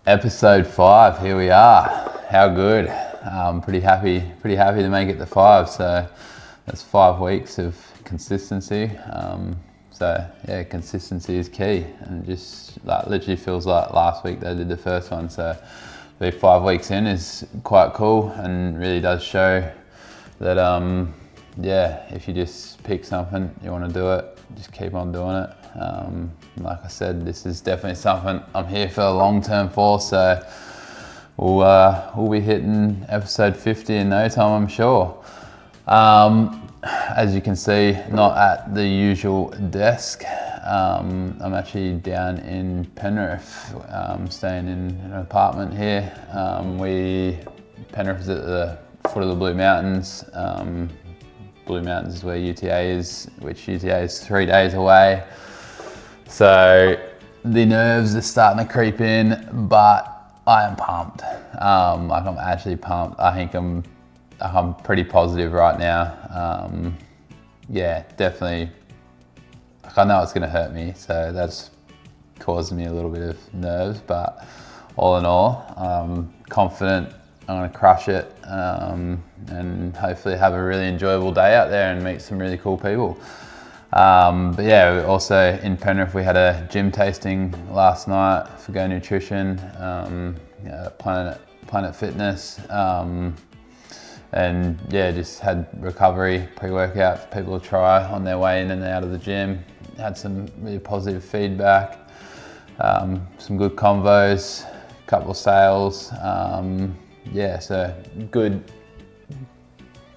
Episode 5, here we are. How good. Pretty happy to make it to 5. So that's 5 weeks of consistency. So yeah, consistency is key, and just like literally feels like last week they did the first one. So to be 5 weeks in is quite cool, and really does show that yeah, if you just pick something, you want to do it, just keep on doing it. Like I said, this is definitely something I'm here for the long term for, so we'll be hitting episode 50 in no time, I'm sure. As you can see, not at the usual desk. I'm actually down in Penrith, staying in an apartment here. Penrith is at the foot of the Blue Mountains. Blue Mountains is where UTA is, which UTA is 3 days away. So the nerves are starting to creep in, but I am pumped. Like I'm actually pumped. I think I'm pretty positive right now. Yeah, definitely. Like I know it's gonna hurt me, so that's causing me a little bit of nerves, but all in all, I'm confident I'm gonna crush it, and hopefully have a really enjoyable day out there and meet some really cool people. But yeah, also in Penrith we had a gym tasting last night for Go Nutrition, Planet Fitness, and yeah, just had recovery pre-workout for people to try on their way in and out of the gym. Had some really positive feedback, some good convos, a couple of sales. Yeah, so good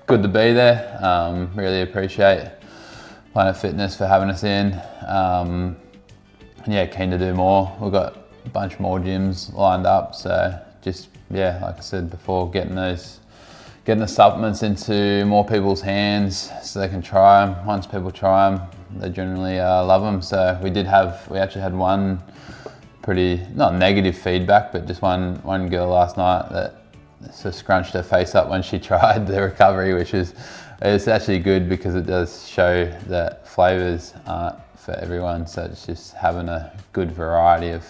to be there. Really appreciate Planet Fitness for having us in. And yeah, keen to do more. We've got a bunch more gyms lined up, so just, yeah, like I said before, getting the supplements into more people's hands so they can try them. Once people try them, they generally love them. So we actually had one pretty, not negative feedback, but just one girl last night that so scrunched her face up when she tried the recovery, which it's actually good because it does show that flavors aren't for everyone. So it's just having a good variety of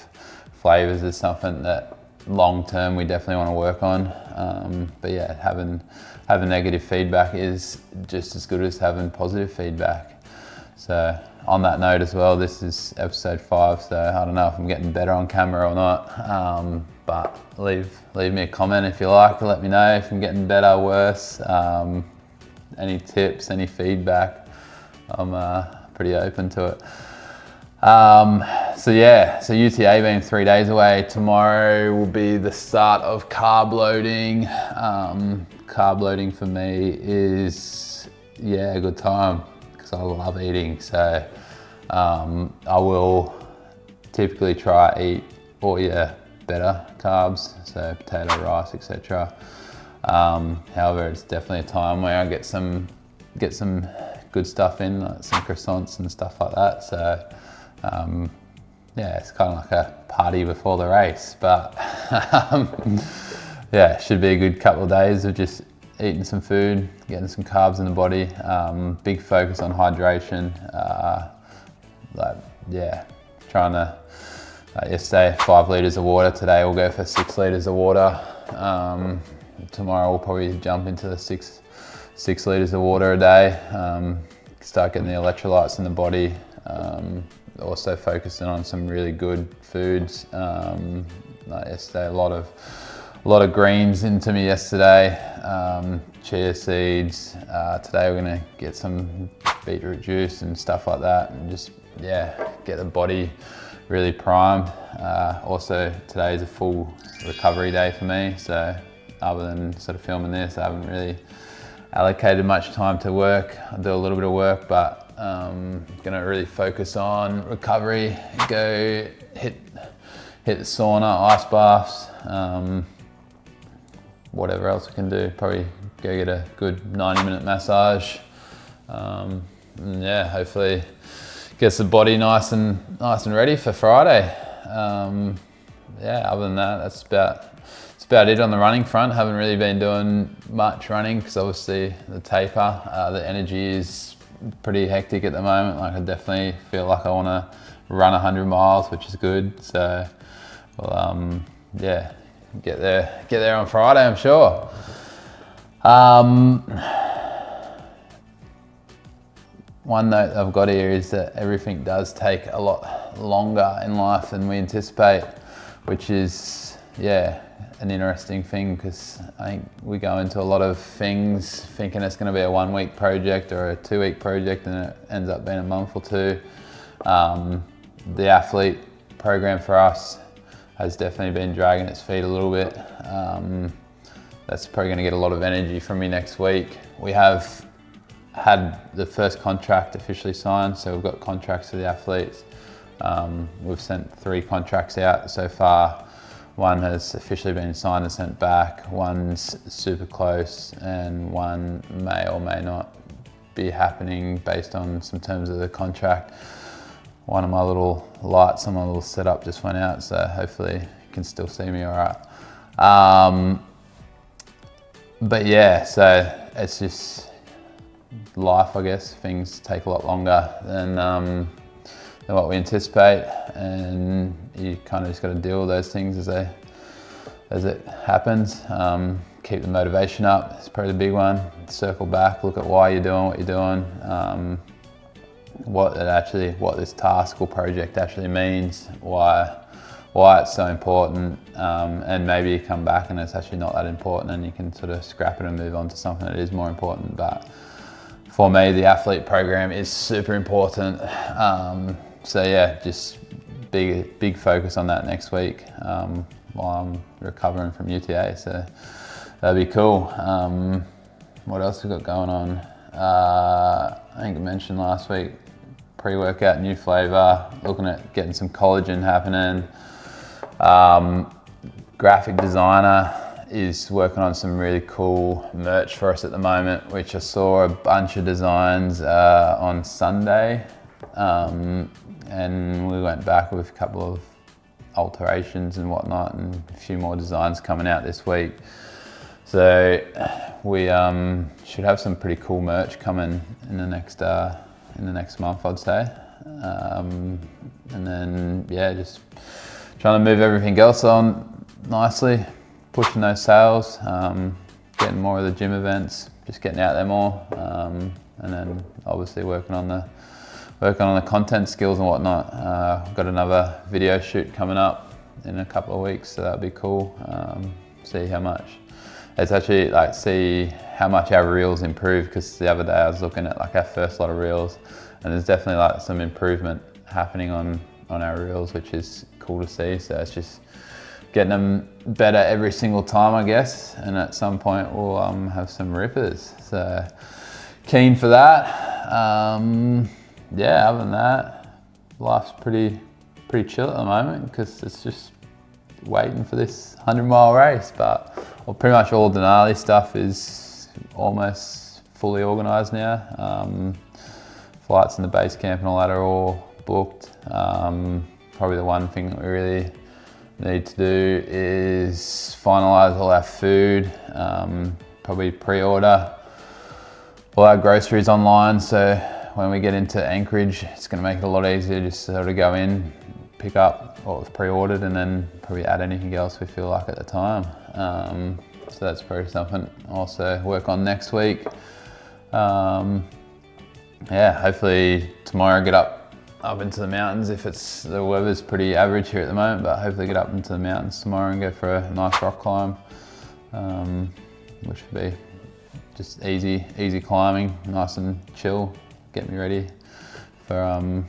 flavors is something that long term we definitely want to work on. But yeah, having negative feedback is just as good as having positive feedback. So on that note as well, this is episode 5, so I don't know if I'm getting better on camera or not, but leave me a comment if you like, let me know if I'm getting better, worse, any tips, any feedback. I'm pretty open to it. So yeah, so UTA being 3 days away, tomorrow will be the start of carb loading. Carb loading for me is, yeah, a good time because I love eating. So I will typically try eat better carbs, so potato, rice, etc. However, it's definitely a time where I get some good stuff in, like some croissants and stuff like that. So yeah, it's kind of like a party before the race, but yeah, it should be a good couple of days of just eating some food, getting some carbs in the body. Big focus on hydration. Trying to yesterday 5 litres of water. Today we'll go for 6 litres of water. Tomorrow we'll probably jump into the 6 litres of water a day. Start getting the electrolytes in the body. Also focusing on some really good foods. Like yesterday, a lot of greens into me yesterday. Chia seeds. Today we're gonna get some beetroot juice and stuff like that, and just, yeah, get the body really primed. Also today is a full recovery day for me, so other than sort of filming this, I haven't really allocated much time to work. I do a little bit of work, but gonna really focus on recovery. Go hit the sauna, ice baths, whatever else we can do. Probably go get a good 90-minute massage. And yeah, hopefully gets the body nice and ready for Friday. Yeah, other than that, that's about it on the running front. Haven't really been doing much running because obviously the taper, the energy is pretty hectic at the moment. Like I definitely feel like I want to run 100 miles, which is good. So we'll yeah, get there on Friday, I'm sure. One note I've got here is that everything does take a lot longer in life than we anticipate, which is, yeah, an interesting thing, because I think we go into a lot of things thinking it's going to be a 1-week project or a 2-week project, and it ends up being a month or two. The athlete program for us has definitely been dragging its feet a little bit. That's probably going to get a lot of energy from me next week. We have had the first contract officially signed, so we've got contracts for the athletes. We've sent 3 contracts out so far. One has officially been signed and sent back, one's super close, and one may or may not be happening based on some terms of the contract. One of my little lights on my little setup just went out, so hopefully you can still see me all right. But yeah, so it's just life, I guess. Things take a lot longer than what we anticipate, and you kind of just got to deal with those things as it happens. Keep the motivation up, it's probably the big one. Circle back, look at why you're doing what you're doing, what this task or project actually means, why it's so important, and maybe you come back and it's actually not that important, and you can sort of scrap it and move on to something that is more important. But for me, the athlete program is super important. So yeah, just big focus on that next week while I'm recovering from UTA. So that'd be cool. What else we got going on? I think I mentioned last week, pre-workout, new flavor, looking at getting some collagen happening. Graphic designer is working on some really cool merch for us at the moment, which I saw a bunch of designs on Sunday. And we went back with a couple of alterations and whatnot, and a few more designs coming out this week. So we should have some pretty cool merch coming in the next month, I'd say. And then yeah, just trying to move everything else on nicely, pushing those sales, getting more of the gym events, just getting out there more, and then obviously working on the content skills and whatnot. I've got another video shoot coming up in a couple of weeks, so that'll be cool. See how much our reels improve, because the other day I was looking at like our first lot of reels, and there's definitely like some improvement happening on our reels, which is cool to see. So it's just getting them better every single time, I guess, and at some point we'll have some rippers. So keen for that. Yeah, other than that, life's pretty chill at the moment, because it's just waiting for this 100-mile race. But pretty much all Denali stuff is almost fully organised now. Flights in the base camp and all that are all booked. Probably the one thing that we really need to do is finalise all our food, probably pre-order all our groceries online, so when we get into Anchorage, it's going to make it a lot easier just to sort of go in, pick up what was pre-ordered, and then probably add anything else we feel like at the time. So that's probably something I'll also work on next week. Yeah, hopefully tomorrow get up into the mountains. If the weather's pretty average here at the moment, but hopefully get up into the mountains tomorrow and go for a nice rock climb, which would be just easy climbing, nice and chill. Get me ready for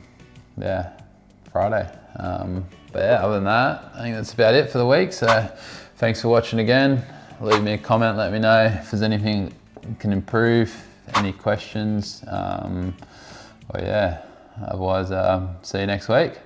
Friday. But yeah, other than that, I think that's about it for the week. So thanks for watching again. Leave me a comment, let me know if there's anything you can improve, any questions. Otherwise, see you next week.